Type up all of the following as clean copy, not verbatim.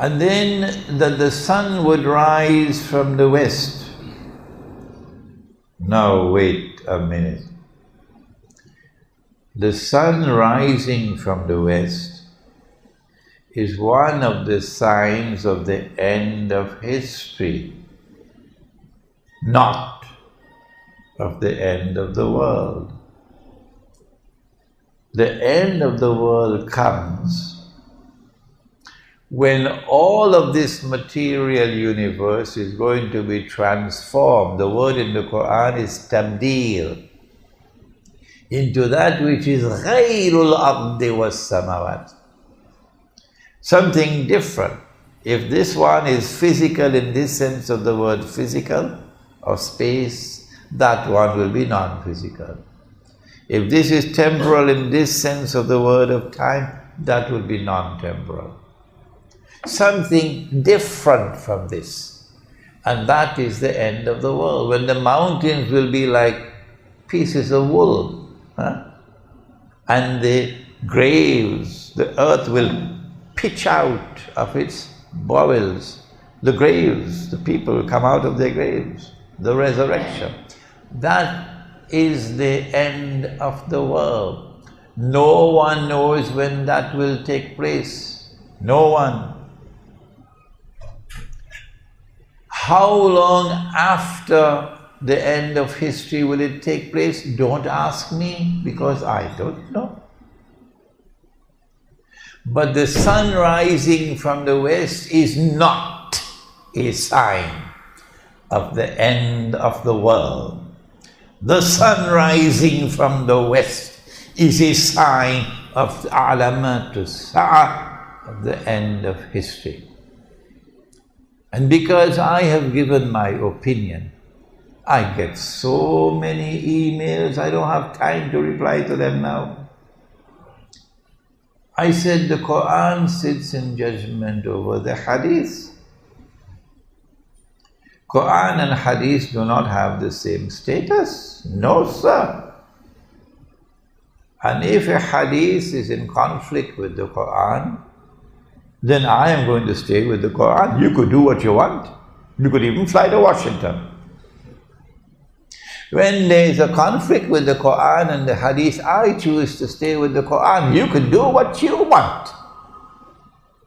And then that the sun would rise from the west. Now wait a minute. The sun rising from the west is one of the signs of the end of history, not of the end of the world. The end of the world comes when all of this material universe is going to be transformed. The word in the Quran is tabdeel, into that which is ghayrul ardi was samawat. Something different. If this one is physical in this sense of the word physical, or space, that one will be non-physical. If this is temporal in this sense of the word of time, that will be non-temporal. Something different from this. And that is the end of the world, when the mountains will be like pieces of wool, and the graves, the earth will pitch out of its bowels. The graves, the people will come out of their graves, the resurrection. That is the end of the world. No one knows when that will take place. No one. How long after the end of history will it take place? Don't ask me, because I don't know. But the sun rising from the west is not a sign of the end of the world. The sun rising from the west is a sign of alamat as-sa'ah, of the end of history. And because I have given my opinion, I get so many emails, I don't have time to reply to them now. I said the Quran sits in judgment over the Hadith. Quran and Hadith do not have the same status. No, sir. And if a Hadith is in conflict with the Quran, then I am going to stay with the Quran. You could do what you want. You could even fly to Washington. When there is a conflict with the Quran and the Hadith, I choose to stay with the Quran. You can do what you want.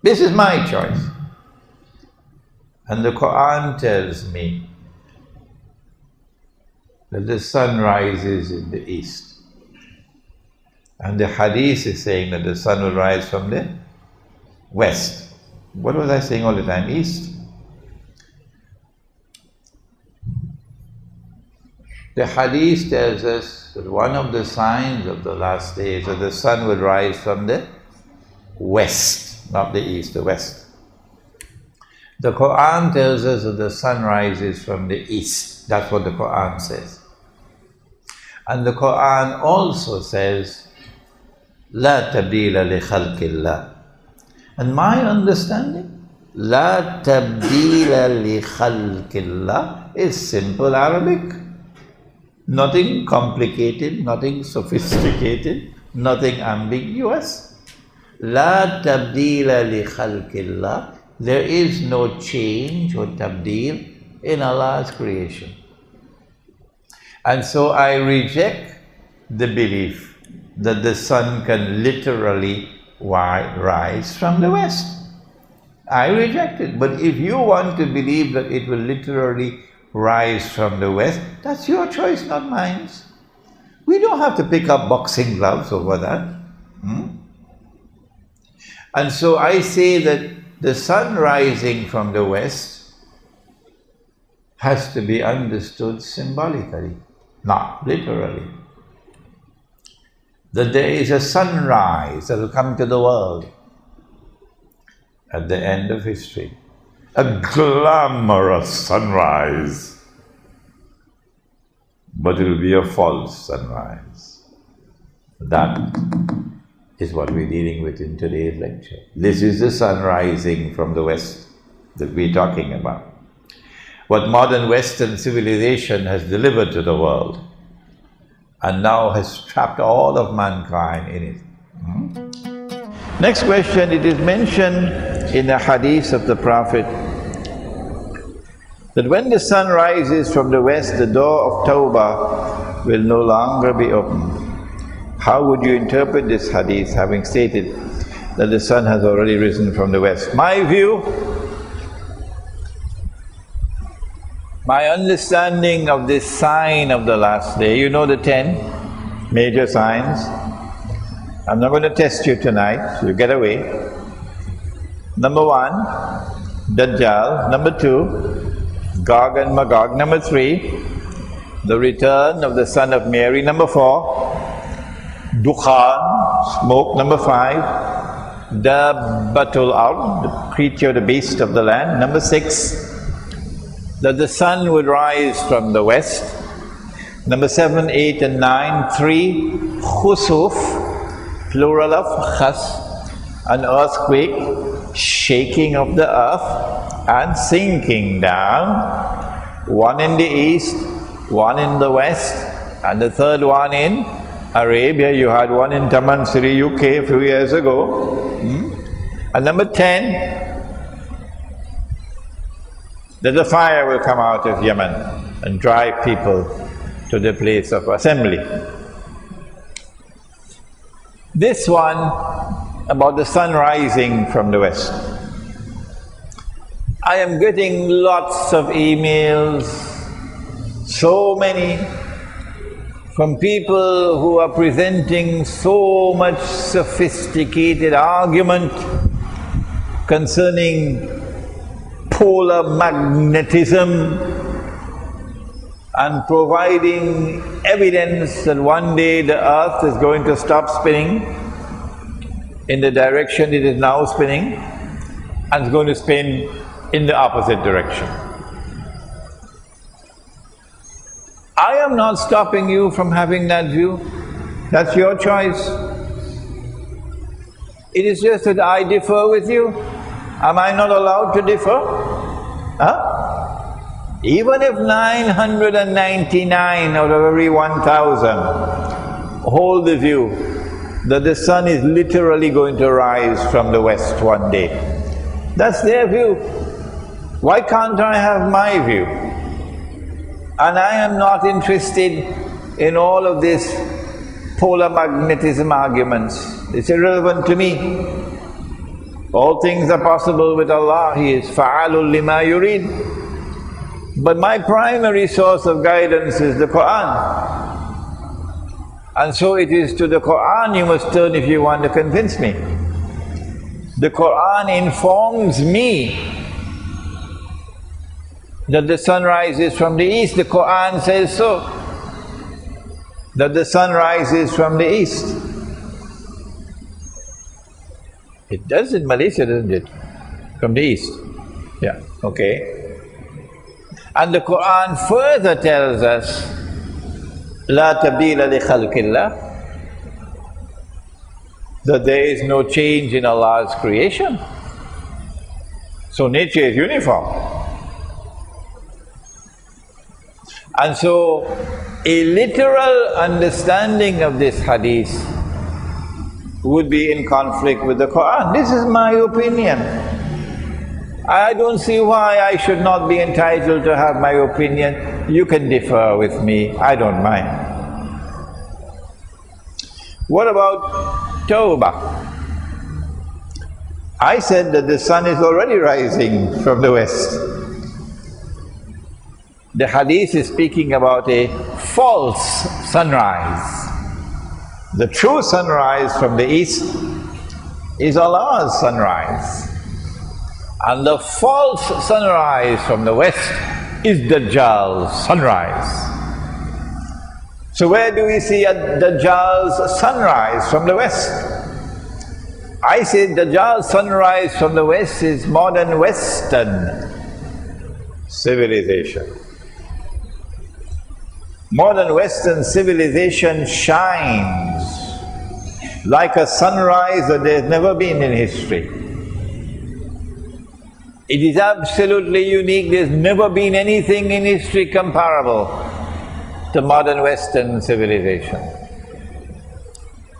This is my choice. And the Quran tells me that the sun rises in the east. And the Hadith is saying that the sun will rise from the west. What was I saying all the time? East? The Hadith tells us that one of the signs of the last days is that the sun will rise from the west, not the east, the west. The Quran tells us that the sun rises from the east. That's what the Quran says. And the Quran also says, لا تبديل لخلق الله. And my understanding, لا تبديل لخلق الله is simple Arabic. Nothing complicated, nothing sophisticated, nothing ambiguous. لا تبديل لخلق الله. There is no change or tabdeel in Allah's creation. And so I reject the belief that the sun can literally rise from the west. I reject it. But if you want to believe that it will literally rise from the west, that's your choice, not mine. We don't have to pick up boxing gloves over that. And so I say that the sun rising from the west has to be understood symbolically, not literally. That there is a sunrise that will come to the world at the end of history. A glamorous sunrise. But it will be a false sunrise. That is what we're dealing with in today's lecture. This is the sun rising from the west that we're talking about. What modern Western civilization has delivered to the world and now has trapped all of mankind in it. Next question, it is mentioned in a hadith of the Prophet that when the sun rises from the west, the door of Taubat will no longer be open. How would you interpret this hadith, having stated that the sun has already risen from the west? My view, my understanding of this sign of the last day, you know the 10 major signs. I'm not going to test you tonight, so you get away. Number 1, Dajjal. Number 2, Gog and Magog. Number 3, the return of the son of Mary. Number 4, Dukhan, smoke. Number 5, Dabbatul Ard, the creature, the beast of the land. Number 6, that the sun would rise from the west. Number 7, 8 and 9, 3, Khusuf, plural of Khas, an earthquake, shaking of the earth and sinking down. 1 in the east, 1 in the west, and the third one in Arabia. You had one in Tamansiri, UK a few years ago. And number 10, that the fire will come out of Yemen and drive people to the place of assembly. This one about the sun rising from the west. I am getting lots of emails, so many, from people who are presenting so much sophisticated argument concerning polar magnetism and providing evidence that one day the earth is going to stop spinning in the direction it is now spinning and is going to spin in the opposite direction. I am not stopping you from having that view. That's your choice. It is just that I differ with you. Am I not allowed to differ? Even if 999 out of every 1,000 hold the view that the sun is literally going to rise from the west one day, that's their view. Why can't I have my view? And I am not interested in all of this polar magnetism arguments. It's irrelevant to me. All things are possible with Allah. He is fa'alul lima yurid. But my primary source of guidance is the Qur'an. And so it is to the Qur'an you must turn if you want to convince me. The Qur'an informs me that the sun rises from the east. The Qur'an says so, that the sun rises from the east. It does in Malaysia, doesn't it? From the east. Yeah, okay. And the Qur'an further tells us, La tabdila li khalqillah, that there is no change in Allah's creation. So nature is uniform. And so a literal understanding of this hadith would be in conflict with the Qur'an. This is my opinion. I don't see why I should not be entitled to have my opinion. You can differ with me, I don't mind. What about Taubat? I said that the sun is already rising from the west. The hadith is speaking about a false sunrise. The true sunrise from the east is Allah's sunrise. And the false sunrise from the west is Dajjal's sunrise. So where do we see Dajjal's sunrise from the west? I say Dajjal's sunrise from the west is modern Western civilization. Modern Western civilization shines like a sunrise that there's never been in history. It is absolutely unique. There's never been anything in history comparable to modern Western civilization.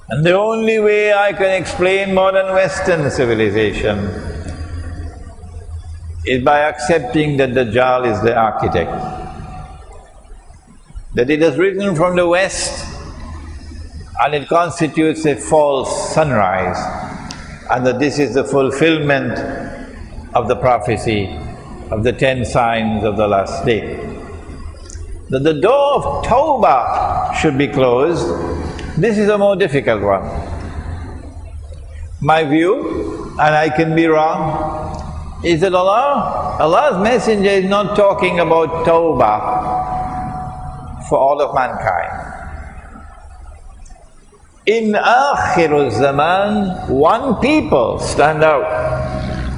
And the only way I can explain modern Western civilization is by accepting that Dajjal is the architect, that it has risen from the west and it constitutes a false sunrise, and that this is the fulfillment of the prophecy of the 10 signs of the last day. That the door of Taubat should be closed, this is a more difficult one. My view, and I can be wrong, is that Allah's Messenger is not talking about Tawbah for all of mankind. In Akhirul Zaman, one people stand out,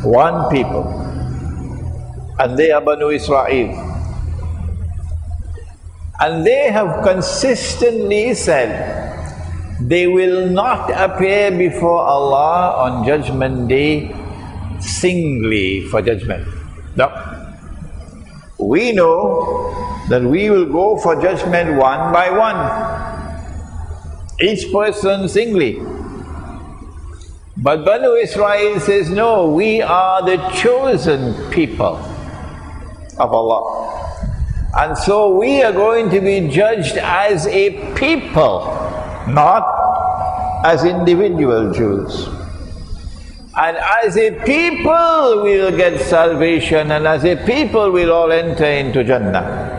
one people, and they are Banu Israel. And they have consistently said, they will not appear before Allah on Judgment Day singly for judgment. No. We know that we will go for judgment one by one, each person singly. But Banu Israel says, no, we are the chosen people of Allah. And so we are going to be judged as a people, not as individual Jews. And as a people we'll get salvation, and as a people we'll all enter into Jannah.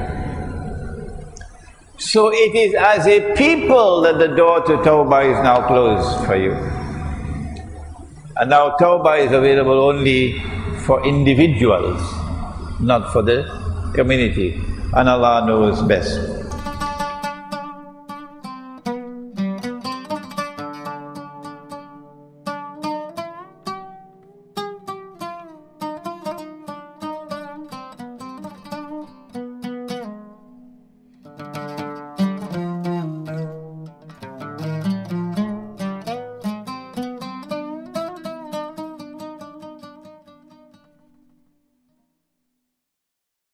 So it is as a people that the door to Tawbah is now closed for you. And now Tawbah is available only for individuals, not for the community. And Allah knows best.